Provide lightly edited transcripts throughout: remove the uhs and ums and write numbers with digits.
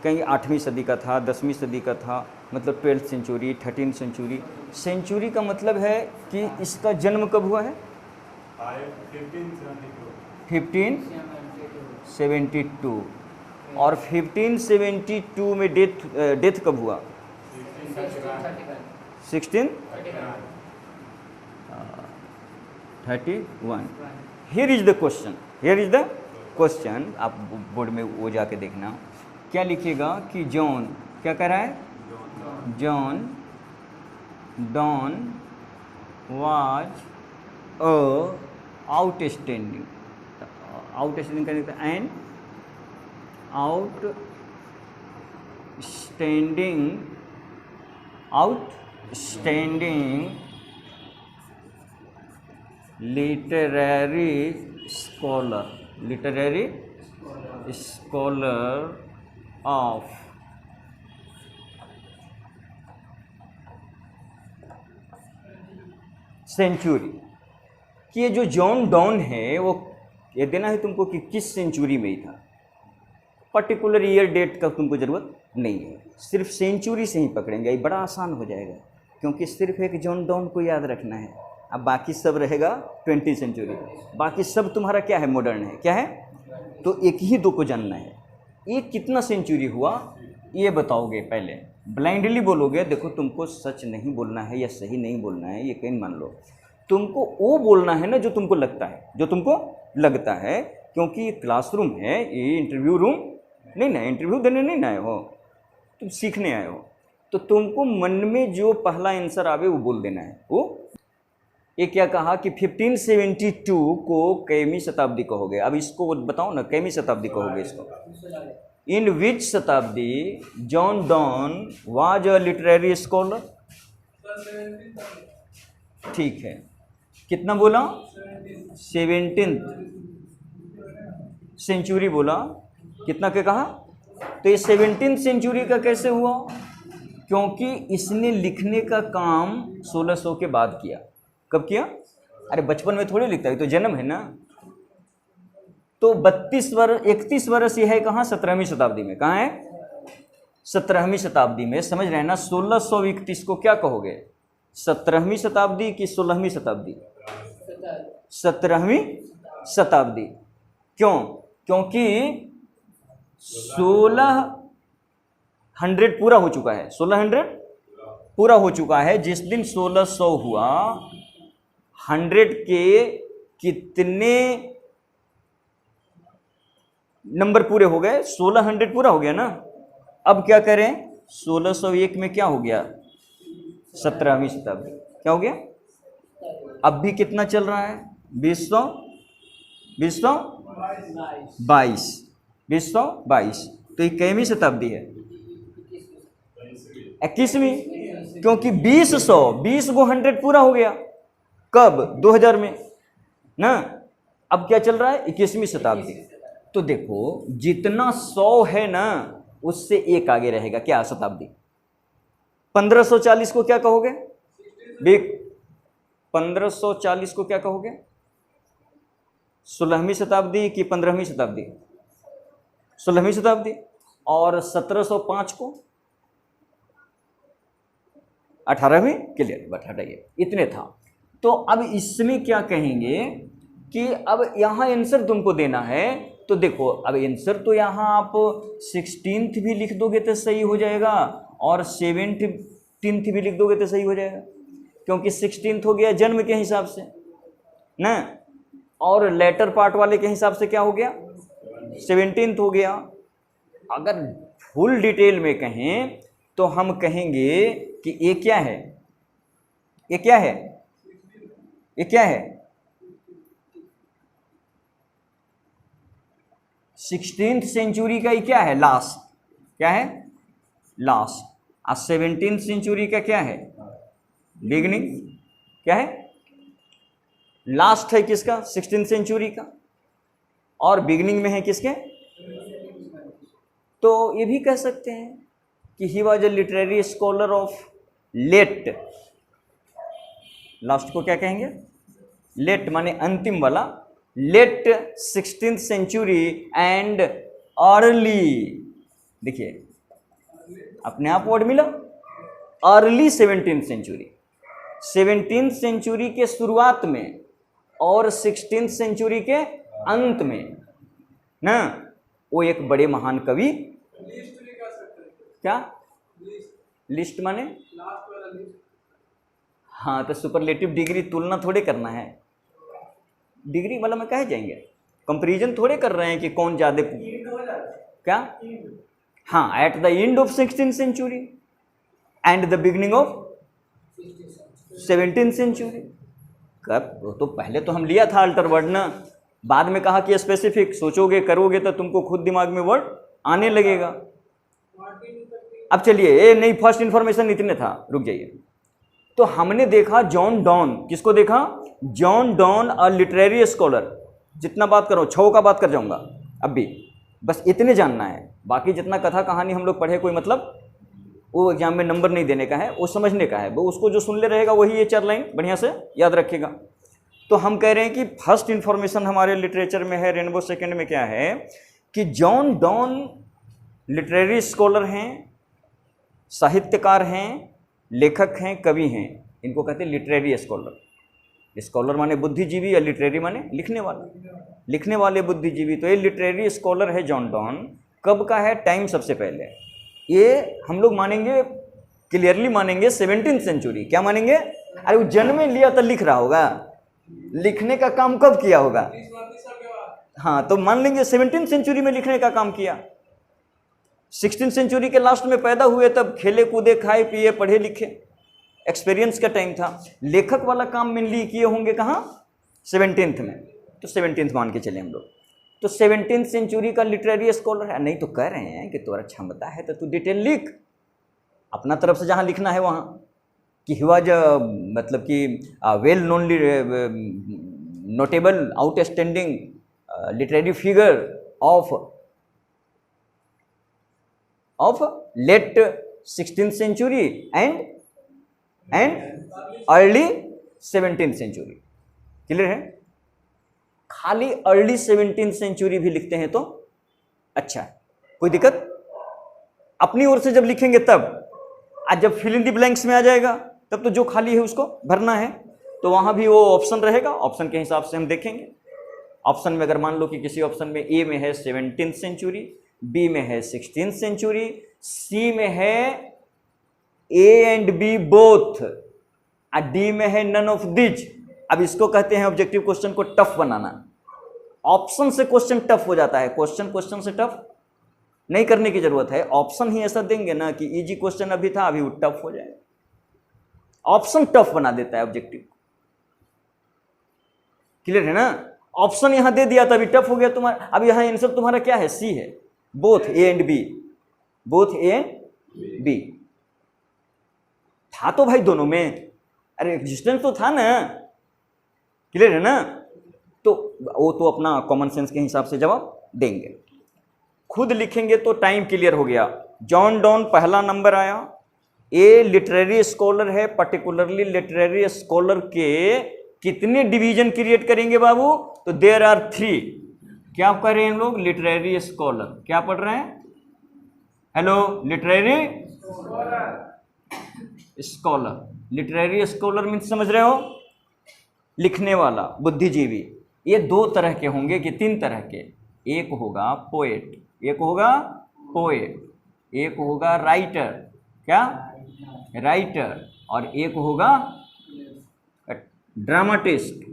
कहीं 8वीं सदी का था, 10वीं सदी का था, मतलब 12th century, 13th century. Century का मतलब है कि इसका जन्म कब हुआ है? 1572। और 1572 में डेथ कब हुआ? 1631। हियर इज द क्वेश्चन, आप बोर्ड में वो जाके देखना क्या लिखेगा कि जॉन, क्या कह रहा है? John Donne was a outstanding करने का and outstanding literary scholar of century. कि ये जो जॉन डॉन है वो ये देना है तुमको कि किस सेंचुरी में ही था, पर्टिकुलर ईयर डेट का तुमको ज़रूरत नहीं है, सिर्फ सेंचुरी से ही पकड़ेंगे, ये बड़ा आसान हो जाएगा, क्योंकि सिर्फ एक जॉन डॉन को याद रखना है। अब बाकी सब रहेगा 20वीं सेंचुरी, बाकी सब तुम्हारा क्या है? मॉडर्न है। क्या है? तो एक ही दो को जानना है। ये कितना सेंचुरी हुआ ये बताओगे, पहले ब्लाइंडली बोलोगे। देखो तुमको सच नहीं बोलना है या सही नहीं बोलना है, ये कहीं मान लो, तुमको वो बोलना है ना जो तुमको लगता है, क्योंकि ये क्लासरूम है, ये इंटरव्यू रूम नहीं ना, इंटरव्यू देने नहीं ना आए हो, तुम सीखने आए हो। तो तुमको मन में जो पहला आंसर आवे वो बोल देना है। वो ये क्या कहा कि 1572 को कैमी शताब्दी कहोगे? अब इसको बताओ ना, कैमी शताब्दी कहोगे इसको? इन विच शताब्दी John Donne was a literary scholar? ठीक है, कितना बोला? 17th सेंचुरी बोला। कितना के कहा? तो ये 17th सेंचुरी का कैसे हुआ? क्योंकि इसने लिखने का काम 1600 के बाद किया। कब किया? अरे बचपन में थोड़ी लिखता है, तो जन्म है ना। तो 31 वर्ष ये है कहाँ? 17वीं शताब्दी में। कहाँ है? 17वीं शताब्दी में। समझ रहे हैं ना? 1631 को क्या कहोगे? 17वीं शताब्दी कि 16वीं शताब्दी? 17वीं शताब्दी। क्यों? क्योंकि 1600 पूरा हो चुका है। 1600 पूरा हो चुका है। जिस दिन 1600 हुआ, 100 के कितने नंबर पूरे हो गए? 1600 पूरा हो गया ना। अब क्या करें? 1601 में क्या हो गया? 17वीं शताब्दी। क्या हो गया? अब भी कितना चल रहा है? 2022। तो ये कैवीं शताब्दी है? 21वीं। क्योंकि 20 को 100 पूरा हो गया। कब? 2000 में ना। अब क्या चल रहा है? 21वीं शताब्दी। तो देखो जितना 100 है ना, उससे एक आगे रहेगा। क्या? शताब्दी। 1540 को क्या कहोगे? 1540 को क्या कहोगे? 16वीं शताब्दी कि 15वीं शताब्दी? 16वीं शताब्दी। और 1705 को 18वीं। क्लियर? बट हटाइए, इतने था। तो अब इसमें क्या कहेंगे कि अब यहां आंसर तुमको देना है। तो देखो अब आंसर तो यहां आप 16th भी लिख दोगे तो सही हो जाएगा, और 17th भी लिख दोगे तो सही हो जाएगा, क्योंकि 16th हो गया जन्म के हिसाब से ना, और लेटर पार्ट वाले के हिसाब से क्या हो गया? 17th हो गया। अगर फुल डिटेल में कहें तो हम कहेंगे कि ये क्या है? ये क्या है? ये क्या है? 16th सेंचुरी का ही क्या है? लास्ट। क्या है? लास्ट। और 17th सेंचुरी का क्या है? बिगनिंग। क्या है? लास्ट है किसका? 16th सेंचुरी का। और बिगनिंग में है किसके? तो ये भी कह सकते हैं कि he was a literary scholar of late. Last को क्या कहेंगे? लेट माने अंतिम वाला। Late 16th century and early देखिए अपने आप वर्ड मिला, early 17th century, 17th century के शुरुआत में और 16th सेंचुरी के अंत में ना, वो एक बड़े महान कवि, क्या लिस्ट माने, हाँ तो सुपरलेटिव डिग्री तुलना थोड़े करना है, डिग्री वाला में कहे जाएंगे, कंपैरिजन थोड़े कर रहे हैं कि कौन ज्यादा क्या, हाँ at the end of 16th century and the beginning of 17th century. कब तो पहले तो हम लिया था अल्टर वर्ड ना, बाद में कहा कि स्पेसिफिक, सोचोगे करोगे तो तुमको खुद दिमाग में वर्ड आने लगेगा। अब चलिए ये नहीं, फर्स्ट इंफॉर्मेशन इतने था, रुक जाइए। तो हमने देखा जॉन डॉन, किसको देखा, John Donne a literary scholar, जितना बात करो 6 का बात कर जाऊंगा अब भी, बस इतने जानना है, बाकी जितना कथा कहानी हम लोग पढ़े कोई मतलब वो एग्जाम में नंबर नहीं देने का है, वो समझने का है, वो उसको जो सुन ले रहेगा वही ये 4 लाइन बढ़िया से याद रखेगा। तो हम कह रहे हैं कि फर्स्ट इंफॉर्मेशन हमारे लिटरेचर में है, रेनबो सेकंड में क्या है कि जॉन डॉन लिटरेरी स्कॉलर हैं, साहित्यकार हैं, लेखक हैं, कवि हैं, इनको कहते हैं लिटरेरी स्कॉलर। स्कॉलर माने बुद्धिजीवी या लिटरेरी माने लिखने वाला, लिखने वाले बुद्धिजीवी। तो ये लिटरेरी स्कॉलर है जॉन डॉन। कब का है, टाइम सबसे पहले ये हम लोग मानेंगे, क्लियरली मानेंगे 17th सेंचुरी। क्या मानेंगे, अरे वो जन्म लिया तो लिख रहा होगा, लिखने का काम कब किया होगा, हाँ तो मान लेंगे 17th सेंचुरी में लिखने का काम किया। 16th सेंचुरी के लास्ट में पैदा हुए, तब खेले कूदे खाए पिए पढ़े लिखे, एक्सपीरियंस का टाइम था। लेखक वाला काम मेनली किए होंगे कहाँ, 17th में, तो 17th मान के चले हम लोग। तो 17th सेंचुरी का लिटरेरी स्कॉलर है। नहीं तो कह रहे हैं कि तुम्हारा क्षमता है तो तू डिटेल लिख, अपना तरफ से जहाँ लिखना है वहाँ, कि ही वॉज मतलब कि well known notable outstanding literary figure of late 16th century and early 17th century. Clear है, खाली अर्ली 17th सेंचुरी भी लिखते हैं तो अच्छा है, कोई दिक्कत। अपनी ओर से जब लिखेंगे तब, आज जब फिल इन द ब्लैंक्स में आ जाएगा तब तो जो खाली है उसको भरना है, तो वहां भी वो ऑप्शन रहेगा, ऑप्शन के हिसाब से हम देखेंगे। ऑप्शन में अगर मान लो कि किसी ऑप्शन में ए में है 17th सेंचुरी, बी में है 16th सेंचुरी, सी में है ए एंड बी बोथ, और डी में है नन ऑफ दिज। अब इसको कहते हैं ऑब्जेक्टिव क्वेश्चन को टफ बनाना। ऑप्शन से क्वेश्चन टफ हो जाता है, क्वेश्चन से टफ नहीं करने की जरूरत है। ऑप्शन ही ऐसा देंगे ना कि इजी क्वेश्चन अभी था, अभी वो टफ हो जाएगा। ऑप्शन टफ बना देता है ऑब्जेक्टिव। क्लियर है ना, ऑप्शन यहां दे दिया तभी टफ हो गया तुम्हारा। अब यहां आंसर तुम्हारा क्या है, सी है, both A and B, both A and B था तो भाई दोनों में, अरे एग्जिस्टेंस तो था ना। क्लियर है ना, तो वो तो अपना कॉमन सेंस के हिसाब से जवाब देंगे। खुद लिखेंगे तो टाइम क्लियर हो गया। जॉन डॉन पहला नंबर आया। ए लिटरेरी स्कॉलर है, पर्टिकुलरली लिटरेरी स्कॉलर के कितने डिवीजन क्रिएट करेंगे बाबू, तो देयर आर 3। क्या कर रहे हैं हम लोग, लिटरेरी स्कॉलर, क्या पढ़ रहे हैं, hello, literary scholar. Literary scholar means समझ रहे हो, लिखने वाला, बुद्धिजीवी। ये 2 तरह के होंगे कि 3 तरह के, एक होगा पोएट, एक होगा पोएट, एक होगा राइटर, क्या राइटर, और एक होगा dramatist.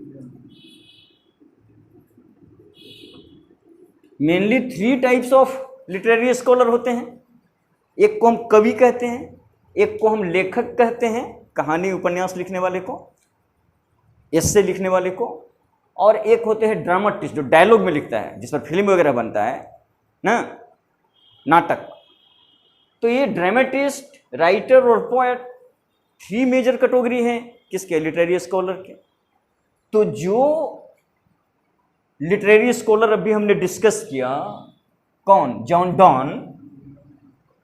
Mainly 3 types of literary scholar होते हैं। एक को हम कवि कहते हैं, एक को हम लेखक कहते हैं, कहानी उपन्यास लिखने वाले को, एस्से लिखने वाले को, और एक होते हैं ड्रामाटिस्ट जो डायलॉग में लिखता है, जिस पर फिल्म वगैरह बनता है ना, नाटक। तो ये ड्रामेटिस्ट, राइटर और पोएट 3 मेजर कैटेगरी हैं किसके, लिटरेरी स्कॉलर के। तो जो लिटरेरी स्कॉलर अभी हमने डिस्कस किया, कौन, जॉन डॉन,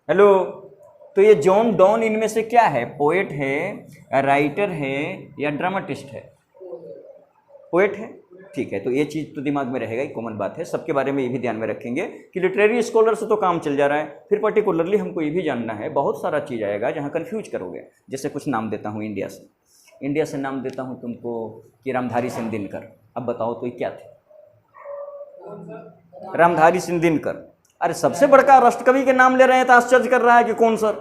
हेलो, तो ये जॉन डॉन इनमें से क्या है, पोएट है, राइटर है या ड्रामाटिस्ट है, पोएट है। ठीक है, तो ये चीज़ तो दिमाग में रहेगा, ही कॉमन बात है, सबके बारे में ये भी ध्यान में रखेंगे कि लिटरेरी स्कॉलर से तो काम चल जा रहा है, फिर पर्टिकुलरली हमको ये भी जानना है, बहुत सारा चीज़ आएगा जहाँ कन्फ्यूज करोगे। जैसे कुछ नाम देता हूँ इंडिया से नाम देता हूँ तुमको कि रामधारी सिंह दिनकर। अब बताओ तो ये क्या थे? रामधारी सिंह दिनकर। अरे सबसे बड़का राष्ट्रकवि के नाम ले रहे हैं तो आश्चर्य कर रहा है कि कौन सर?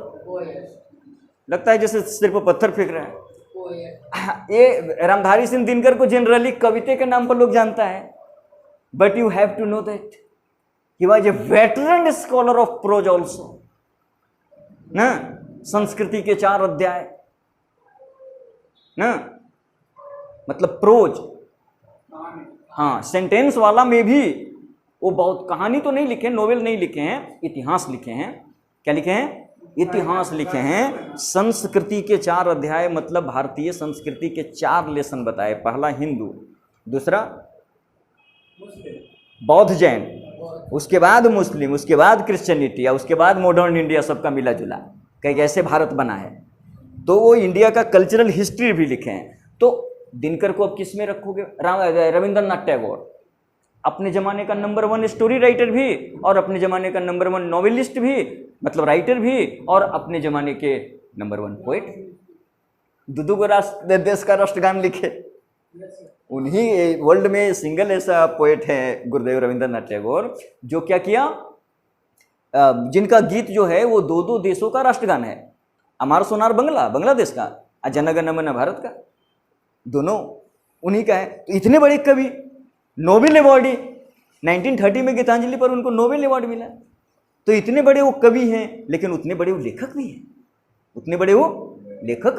लगता है जैसे सिर पर पत्थर फेंक रहे हैं। ये रामधारी सिंह दिनकर को जनरली कविते के नाम पर लोग जानता है, but you have to know that he was a veteran scholar of prose also ना। संस्कृति के 4 अध्याय ना, मतलब प्रोज, हाँ, सेंटेंस वाला में भी वो बहुत, कहानी तो नहीं लिखे, नोवेल नहीं लिखे हैं, इतिहास लिखे हैं। क्या लिखे हैं? इतिहास लिखे हैं। संस्कृति के 4 अध्याय मतलब भारतीय संस्कृति के 4 लेसन बताए। पहला हिंदू, दूसरा बौद्ध जैन, उसके बाद मुस्लिम, उसके बाद क्रिश्चियनिटी, या उसके बाद मॉडर्न इंडिया, सबका मिला जुला कहीं कैसे भारत बना है। तो वो इंडिया का कल्चरल हिस्ट्री भी लिखे हैं। तो दिनकर को अब किस में रखोगे? रविंद्रनाथ टैगोर, अपने ज़माने का नंबर 1 स्टोरी राइटर भी, और अपने ज़माने का नंबर 1 नॉवेलिस्ट भी, मतलब राइटर भी, और अपने ज़माने के नंबर 1 पोएट। दुदू राष्ट्र देश का राष्ट्रगान लिखे, उन्हीं वर्ल्ड में सिंगल ऐसा पोएट है गुरुदेव रविंद्रनाथ टैगोर, जो क्या किया, जिनका गीत जो है वो 2 देशों का राष्ट्रगान है। अमार सोनार बांग्लादेश का, और जनगण मन भारत का, दोनों उन्हीं का है। तो इतने बड़े कवि, नोबेल अवार्ड 1930 में गीतांजलि पर उनको नोबेल अवार्ड मिला। तो इतने बड़े वो कवि हैं, लेकिन उतने बड़े वो लेखक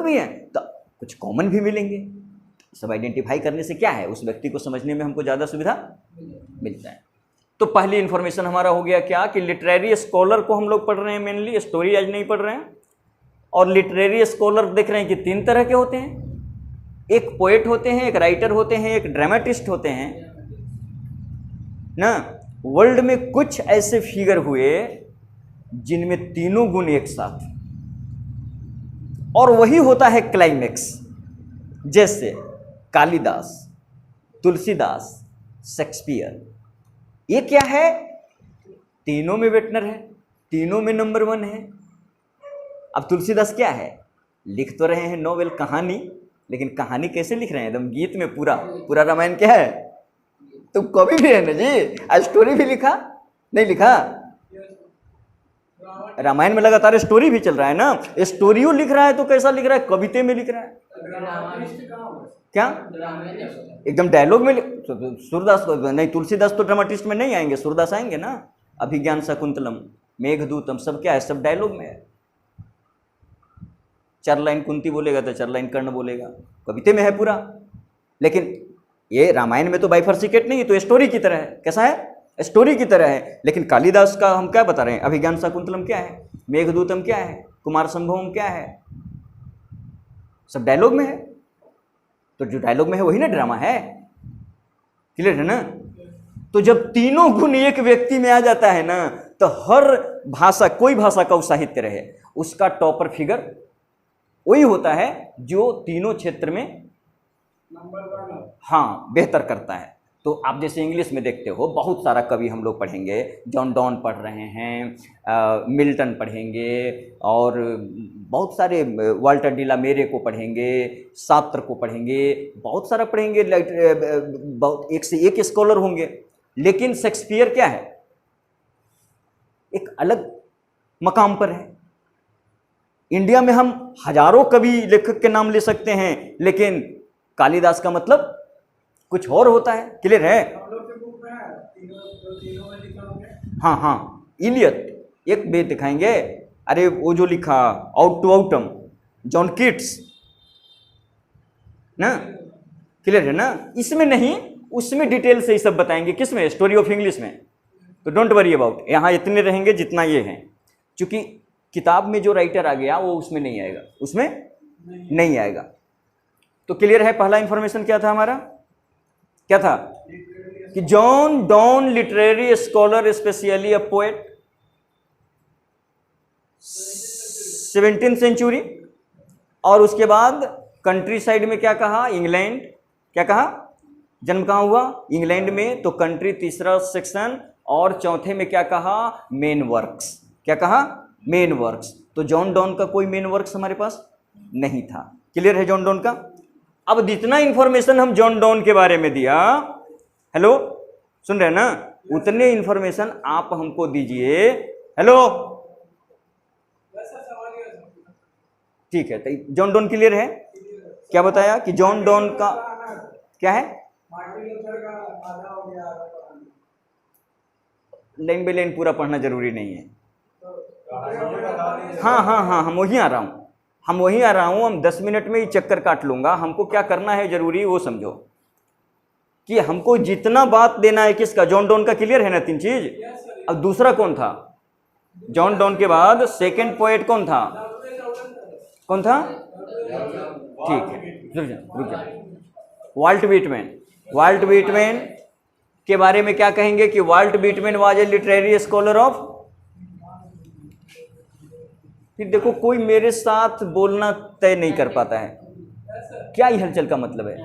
भी हैं, तो कुछ कॉमन भी मिलेंगे। सब आइडेंटिफाई करने से क्या है, उस व्यक्ति को समझने में हमको ज़्यादा सुविधा मिलता है। तो पहली इन्फॉर्मेशन हमारा हो गया क्या, कि लिटरेरी स्कॉलर को हम लोग पढ़ रहे हैं, मेनली स्टोरी आज नहीं पढ़ रहे हैं। और लिटरेरी स्कॉलर देख रहे हैं कि 3 तरह के होते हैं, एक पोएट होते हैं, एक राइटर होते हैं, एक ड्रामेटिस्ट होते हैं ना। वर्ल्ड में कुछ ऐसे फिगर हुए जिनमें तीनों गुण एक साथ, और वही होता है क्लाइमेक्स। जैसे कालिदास, तुलसीदास, शेक्सपियर, ये क्या है? तीनों में वेटनर है, तीनों में नंबर 1 है। अब तुलसीदास क्या है? लिख तो रहे हैं नोवेल, कहानी, लेकिन कहानी कैसे लिख रहे हैं? एकदम गीत में पूरा रामायण क्या है? तो कवि भी है ना जी, आज स्टोरी भी लिखा, नहीं लिखा? रामायण में लगातार स्टोरी भी चल रहा है ना। स्टोरियो लिख रहा है तो कैसा लिख रहा है? कविते में लिख रहा है। क्या एकदम डायलॉग में? सूरदास नहीं, तुलसीदास तो ड्रामेटिस्ट में नहीं आएंगे, सूरदास आएंगे ना। अभिज्ञान शकुंतलम, मेघदूतम, सब क्या है? सब डायलॉग में है। 4 लाइन कुंती बोलेगा तो 4 लाइन कर्ण बोलेगा, कविते में है पूरा। लेकिन ये रामायण में तो बाइफर्सिकेट नहीं है, तो स्टोरी की तरह है। कैसा है? स्टोरी की तरह है। लेकिन कालिदास का हम क्या बता रहे हैं? अभिज्ञान शाकुंतलम क्या है, मेघदूतम क्या है, कुमार संभवम क्या है, सब डायलॉग में है। तो जो डायलॉग में है वही ना ड्रामा है। क्लियर है ना? तो जब तीनों गुण एक व्यक्ति में आ जाता है ना, तो हर भाषा, कोई भाषा का साहित्य रहे, उसका टॉपर फिगर वही होता है जो तीनों क्षेत्र में हाँ बेहतर करता है। तो आप जैसे इंग्लिश में देखते हो, बहुत सारा कवि हम लोग पढ़ेंगे, जॉन डॉन पढ़ रहे हैं, मिल्टन पढ़ेंगे, और बहुत सारे, वाल्टर डी ला मेरे को पढ़ेंगे, सात्र को पढ़ेंगे, बहुत सारा पढ़ेंगे, बहुत एक से एक स्कॉलर होंगे। लेकिन शेक्सपियर क्या है? एक अलग मकाम पर है। इंडिया में हम हजारों कवि लेखक के नाम ले सकते हैं, लेकिन कालिदास का मतलब कुछ और होता है। क्लियर है? हाँ, इलियट एक बेद दिखाएंगे। अरे वो जो लिखा ode to autumn, John Keats ना। क्लियर है ना? इसमें नहीं, उसमें डिटेल से ये सब बताएंगे। किसमें? स्टोरी ऑफ इंग्लिश में। तो डोंट वरी अबाउट, यहाँ इतने रहेंगे जितना ये है। क्योंकि किताब में जो राइटर आ गया वो उसमें नहीं आएगा, उसमें नहीं आएगा। तो क्लियर है? पहला इंफॉर्मेशन क्या था हमारा? क्या था? कि John Donne literary scholar, specially a poet, 17th century. और उसके बाद कंट्री साइड में क्या कहा? इंग्लैंड। क्या कहा? जन्म कहाँ हुआ? इंग्लैंड में। तो कंट्री तीसरा सेक्शन, और चौथे में क्या कहा? Main works. क्या कहा? Main works. तो जॉन डॉन का कोई मेन वर्क्स हमारे पास नहीं था। क्लियर है जॉन डॉन का? अब जितना इंफॉर्मेशन हम जॉन डॉन के बारे में दिया, हेलो सुन रहे हैं ना, उतने इंफॉर्मेशन आप हमको दीजिए। हेलो ठीक है, तो जॉन डॉन क्लियर है? क्या बताया कि जॉन डॉन का क्या है? लाइन बाई लाइन पूरा पढ़ना जरूरी नहीं है। हाँ हाँ हाँ, हम वहीं आ रहा हूँ, हम 10 मिनट में ही चक्कर काट लूंगा। हमको क्या करना है जरूरी वो समझो, कि हमको जितना बात देना है किसका? जॉन डॉन का। क्लियर है ना 3 चीज? अब दूसरा कौन था? जॉन डॉन के बाद सेकंड पोएट कौन था? कौन था? ठीक है, रुक जा। Volt Whitman. वाल्ट व्हिटमैन के बारे में क्या कहेंगे कि Walt Whitman was a literary scholar of. फिर देखो, कोई मेरे साथ बोलना तय नहीं कर पाता है। क्या ही हलचल का मतलब है?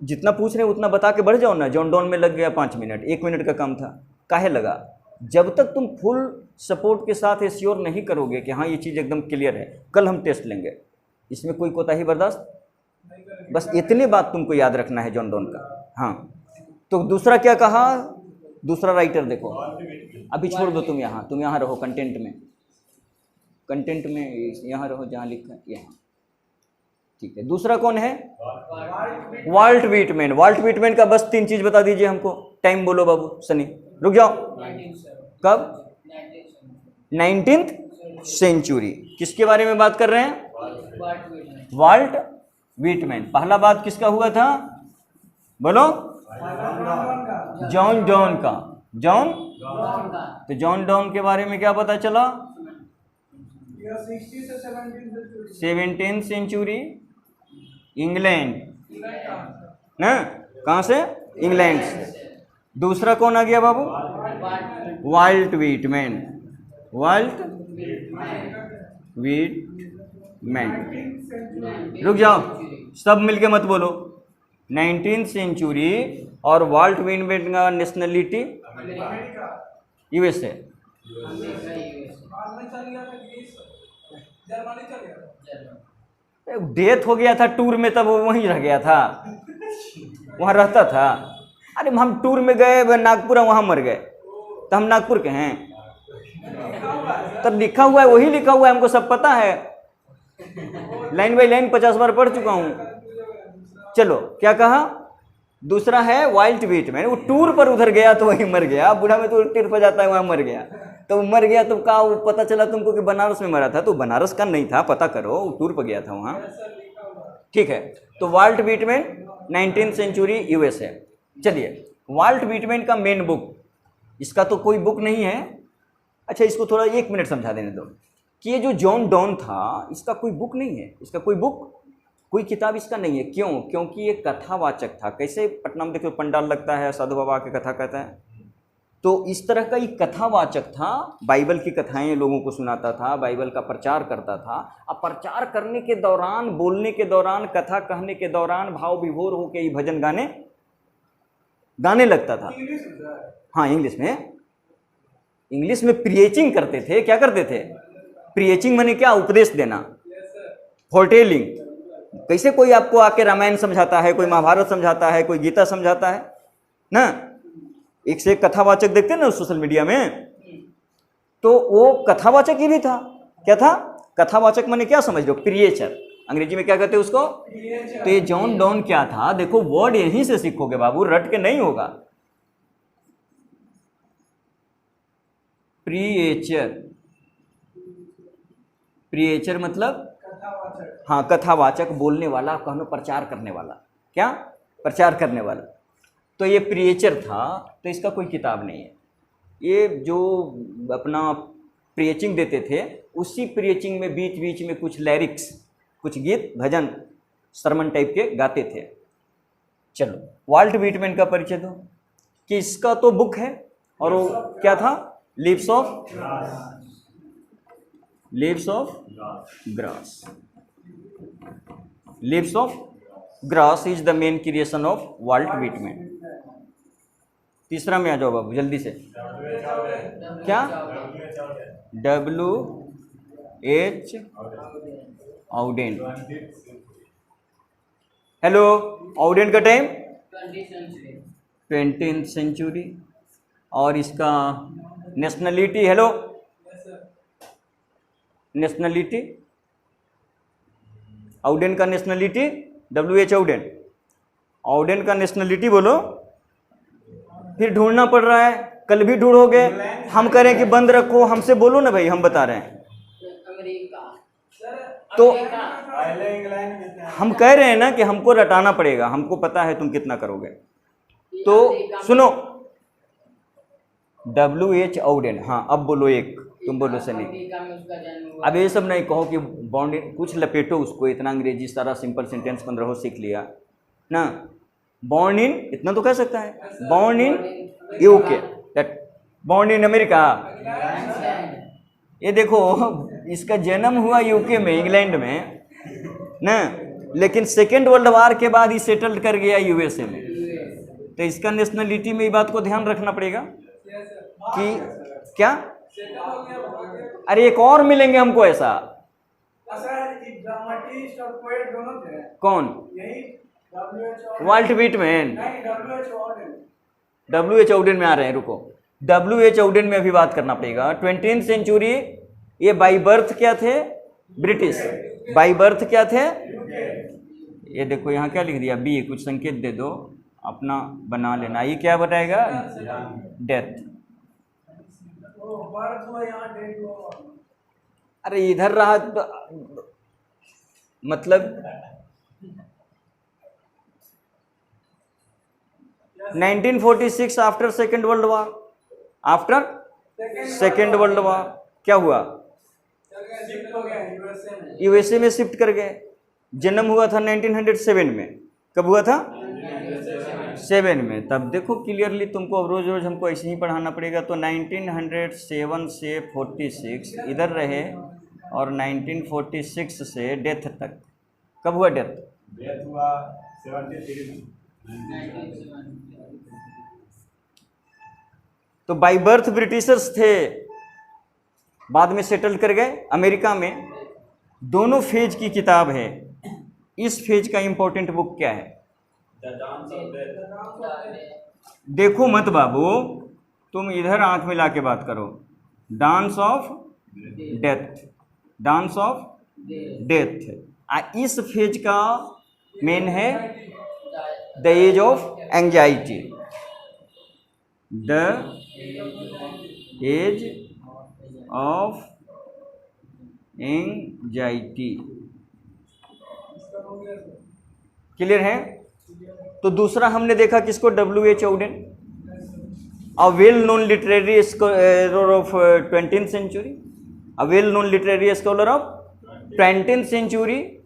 जितना पूछ रहे हैं उतना बता के बढ़ जाओ ना। जॉन डॉन में लग गया 5 मिनट, 1 मिनट का काम था। काहे लगा? जब तक तुम फुल सपोर्ट के साथ एश्योर नहीं करोगे कि हाँ ये चीज़ एकदम क्लियर है, कल हम टेस्ट लेंगे, इसमें कोई कोताही बर्दाश्त। बस इतनी बात तुमको याद रखना है जॉन डॉन का। हाँ, तो दूसरा क्या कहा? दूसरा राइटर देखो, अभी छोड़ दो, तुम यहाँ रहो कंटेंट में यहाँ रहो जहाँ लिखा है यहाँ। ठीक है, दूसरा कौन है? Volt Whitman. वाल्ट व्हिटमैन का बस 3 चीज बता दीजिए हमको। टाइम बोलो बाबू सनी, रुक जाओ। कब? 19th century. किसके बारे में बात कर रहे हैं? Walt Whitman. पहला बात किसका हुआ था? बोलो। जॉन डॉन का। तो जॉन डॉन के बारे में क्या पता चला? 17th सेंचुरी, इंग्लैंड ना। कहां से? इंग्लैंड से। दूसरा कौन आ गया बाबू? Volt Whitman. रुक जाओ, सब मिलके मत बोलो। 19th सेंचुरी और वाल्ट व्हिटमैन का नेशनलिटी यूएसए। डेथ हो गया था टूर में, तब वो वहीं रह गया था, वहां रहता था। अरे हम टूर में गए नागपुर, वहां मर गए, तो हम नागपुर के हैं। तब लिखा हुआ है, वही लिखा हुआ है, हमको सब पता है, लाइन बाई लाइन 50 बार पढ़ चुका हूं। चलो, क्या कहा? दूसरा है वाल्ट व्हिटमैन। वो टूर पर उधर गया तो वहीं मर गया। बूढ़ा में तो टिर पर जाता है, वहां मर गया। तो मर गया तो कहा, वो पता चला तुमको कि बनारस में मरा था, तो बनारस का नहीं था, पता करो, टूर पर गया था वहां। ठीक है, तो Walt Whitman 19th century USA. चलिए, वाल्ट व्हिटमैन का मेन बुक, इसका तो कोई बुक नहीं है। अच्छा, इसको थोड़ा 1 मिनट समझा देने दो कि ये जो जॉन डॉन था, इसका कोई बुक नहीं है, इसका कोई बुक, कोई किताब इसका नहीं है। क्यों? क्योंकि ये कथावाचक था। कैसे पटना में देखो पंडाल लगता है, साधु बाबा की कथा कहता है, तो इस तरह का एक कथावाचक था। बाइबल की कथाएं लोगों को सुनाता था, बाइबल का प्रचार करता था। अब प्रचार करने के दौरान, बोलने के दौरान, कथा कहने के दौरान भाव विभोर होकर ये भजन गाने लगता था। हाँ, इंग्लिश में प्रीचिंग करते थे। क्या करते थे? प्रीचिंग माने क्या? उपदेश देना, फोरटेलिंग। कैसे कोई आपको आके रामायण समझाता है, कोई महाभारत समझाता है, कोई गीता समझाता है ना। एक से एक कथावाचक देखते हैं ना सोशल मीडिया में, तो वो कथावाचक ही भी था। क्या था? कथावाचक माने क्या समझ लो? प्रीचर। अंग्रेजी में क्या कहते हैं उसको? तो ये जॉन डॉन क्या था? देखो, वर्ड यहीं से सीखोगे बाबू, रट के नहीं होगा। प्रीचर मतलब हाँ, कथावाचक, बोलने वाला, कहनो प्रचार करने वाला। क्या? प्रचार करने वाला। तो ये प्रीचर था, तो इसका कोई किताब नहीं है। ये जो अपना प्रीचिंग देते थे, उसी प्रीचिंग में बीच बीच में कुछ लिरिक्स, कुछ गीत, भजन, सरमन टाइप के गाते थे। चलो, वाल्ट व्हिटमैन का परिचय दो कि इसका तो बुक है, और वो क्या था? Leaves of grass. Leaves of grass is the main creation of Walt Whitman. तीसरा में आ जाओ बाबू जल्दी से। क्या? W.H. आउडेन। हेलो, आउडेन का टाइम 20th सेंचुरी। और इसका नेशनलिटी, हेलो नेशनलिटी, आउडेन का नेशनलिटी, W.H. आउडेन, आउडेन का नेशनलिटी बोलो। फिर ढूंढना पड़ रहा है, कल भी ढूंढोगे, हम करें कि बंद रखो, हमसे बोलो ना भाई, हम बता रहे हैं। तो हम कह रहे हैं ना कि हमको रटाना पड़ेगा, हमको पता है तुम कितना करोगे। तो सुनो, W.H. आउडेन, हाँ अब बोलो एक, तुम बोलो सनी। अब ये सब नहीं कहो कि बॉन्ड, कुछ लपेटो उसको, इतना अंग्रेजी सारा सिंपल सेंटेंस 15 सीख लिया ना। बॉर्न इन, इतना तो कह सकता है, born in UK, born in America. ये देखो, इसका जन्म हुआ यूके में, इंग्लैंड में ना, लेकिन सेकेंड वर्ल्ड वार के बाद ही सेटल्ड कर गया यूएसए में। तो इसका नेशनलिटी में ये बात को ध्यान रखना पड़ेगा कि क्या, अरे एक और मिलेंगे हमको ऐसा। कौन? Volt Whitman. W.H. आउडेन में आ रहे हैं, रुको, W.H. आउडेन में अभी बात करना पड़ेगा। 20th सेंचुरी, ये बाई बर्थ क्या थे? ब्रिटिश। बाई बर्थ क्या थे? ये देखो यहाँ क्या लिख दिया, बी, कुछ संकेत दे दो अपना बना लेना। ये क्या बताएगा? डेथ। अरे इधर रहा तो, मतलब 1946 after second world war, after second world war क्या हुआ? यूएसए में शिफ्ट कर गए। जन्म हुआ था 1907 में। कब हुआ था? 7 में। तब देखो क्लियरली, तुमको अब रोज रोज हमको ऐसे ही पढ़ाना पड़ेगा। तो 1907 से 46 इधर रहे, और 1946 से डेथ तक। कब हुआ डेथ? डेथ हुआ 73 में। तो बाई बर्थ ब्रिटिशर्स थे, बाद में सेटल कर गए अमेरिका में। दोनों फेज की किताब है। इस फेज का इंपॉर्टेंट बुक क्या है? देखो मत बाबू, तुम इधर आंख मिला के बात करो। Dance of death, dance of death. इस फेज का मेन है the age of anxiety, the age of anxiety. Clear है? तो दूसरा हमने देखा किसको? W.H. Auden, a well known literary scholar of 20th century, a well known literary scholar of 20th century.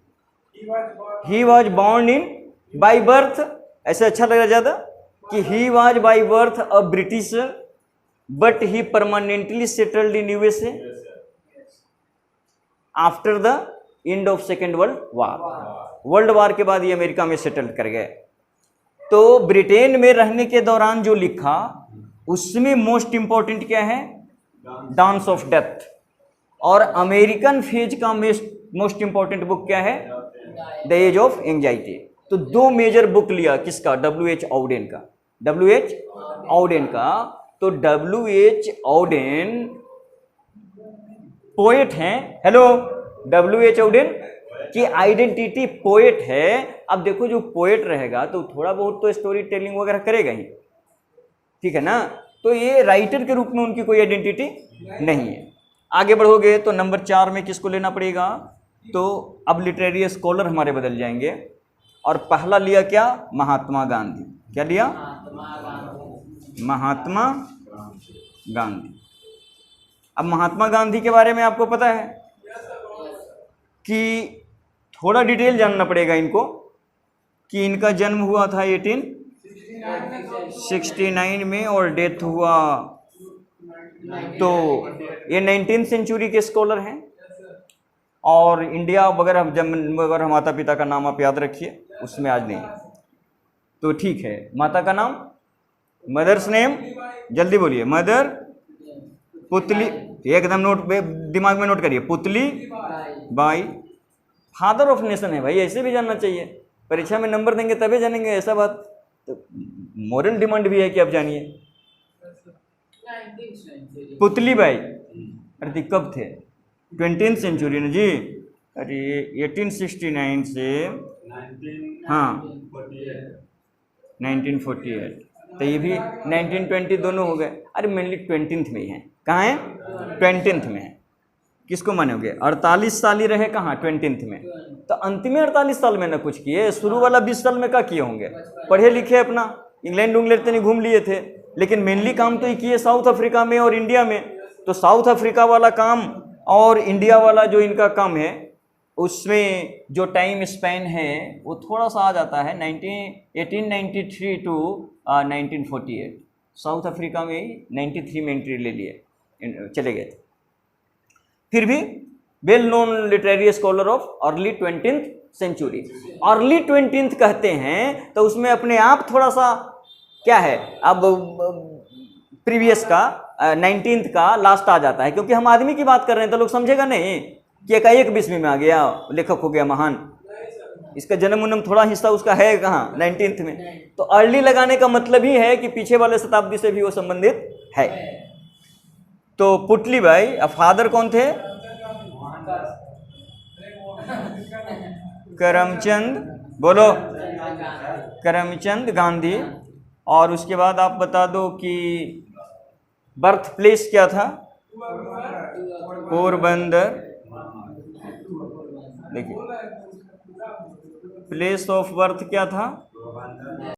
He was born in by birth, ऐसे अच्छा लगा ज़्यादा कि he was by birth a British, but he permanently settled in USA after the end of second world war. World war के बाद ये America में settle कर गए। तो ब्रिटेन में रहने के दौरान जो लिखा, उसमें मोस्ट इंपॉर्टेंट क्या है? Dance of death. और अमेरिकन फेज का मोस्ट इंपॉर्टेंट बुक क्या है? The age of anxiety. तो दो मेजर बुक लिया, किसका? W.H. आउडेन का, W.H. आउडेन का। तो W.H. आउडेन पोएट हैं। Hello, W.H. आउडेन की आइडेंटिटी पोएट है। अब देखो, जो पोएट रहेगा तो थोड़ा बहुत तो स्टोरी टेलिंग वगैरह करेगा ही, ठीक है ना। तो ये राइटर के रूप में उनकी कोई आइडेंटिटी नहीं है। आगे बढ़ोगे तो नंबर 4 में किसको लेना पड़ेगा? तो अब लिटरेरी स्कॉलर हमारे बदल जाएंगे। और पहला लिया क्या? महात्मा गांधी। क्या लिया? महात्मा गांधी। अब महात्मा गांधी के बारे में आपको पता है कि थोड़ा डिटेल जानना पड़ेगा इनको, कि इनका जन्म हुआ था 1869 में और डेथ हुआ, तो ये 19th सेंचुरी के स्कॉलर हैं। और इंडिया वगैरह, जब वगैरह माता पिता का नाम आप याद रखिए। उसमें आज नहीं। तो ठीक है, माता का नाम, मदर्स नेम, जल्दी बोलिए। मदर पुतली, एकदम नोट दिमाग में नोट करिए, Putli Bai. Father of nation है भाई, ऐसे भी जानना चाहिए, परीक्षा में नंबर देंगे तभी जानेंगे, ऐसा बात तो मॉरल डिमांड भी है कि आप जानिए। पुतली बाई, अरे कब थे? 20th सेंचुरी में जी। अरे 1869 से, हाँ 1948, तो ये भी 1920 दोनों हो गए। अरे मेनली 20th में ही है। कहाँ है? 20th में है। किसको मानोगे? 48 साल ही रहे कहाँ? 20th में। तो अंतिम 48 साल में ना कुछ किए, शुरू वाला 20 साल में क्या किए होंगे? पढ़े लिखे अपना, इंग्लैंड उंग्लैंड तो नहीं घूम लिए थे, लेकिन मेनली काम तो ये किए साउथ अफ्रीका में और इंडिया में। तो साउथ अफ्रीका वाला काम और इंडिया वाला जो इनका काम है, उसमें जो टाइम स्पैन है वो थोड़ा सा आ जाता है 1893 टू 1948। साउथ अफ्रीका में ही 93 में एंट्री ले लिए, चले गए थे। फिर भी well known literary scholar of early 20th century. Early 20th कहते हैं तो उसमें अपने आप थोड़ा सा क्या है, अब प्रीवियस का 19th का लास्ट आ जाता है, क्योंकि हम आदमी की बात कर रहे हैं तो लोग समझेगा नहीं कि एकाएक 20वीं में आ गया, लेखक हो गया महान। इसका जन्म उन्म थोड़ा हिस्सा उसका है कहाँ? 19th में। तो अर्ली लगाने का मतलब ही है कि पीछे वाले शताब्दी से भी वो संबंधित है। तो पुतली बाई, अब फादर कौन थे? करमचंद, बोलो, करमचंद गांधी। और उसके बाद आप बता दो कि बर्थ प्लेस क्या था? पोरबंदर। देखिए प्लेस ऑफ बर्थ क्या था?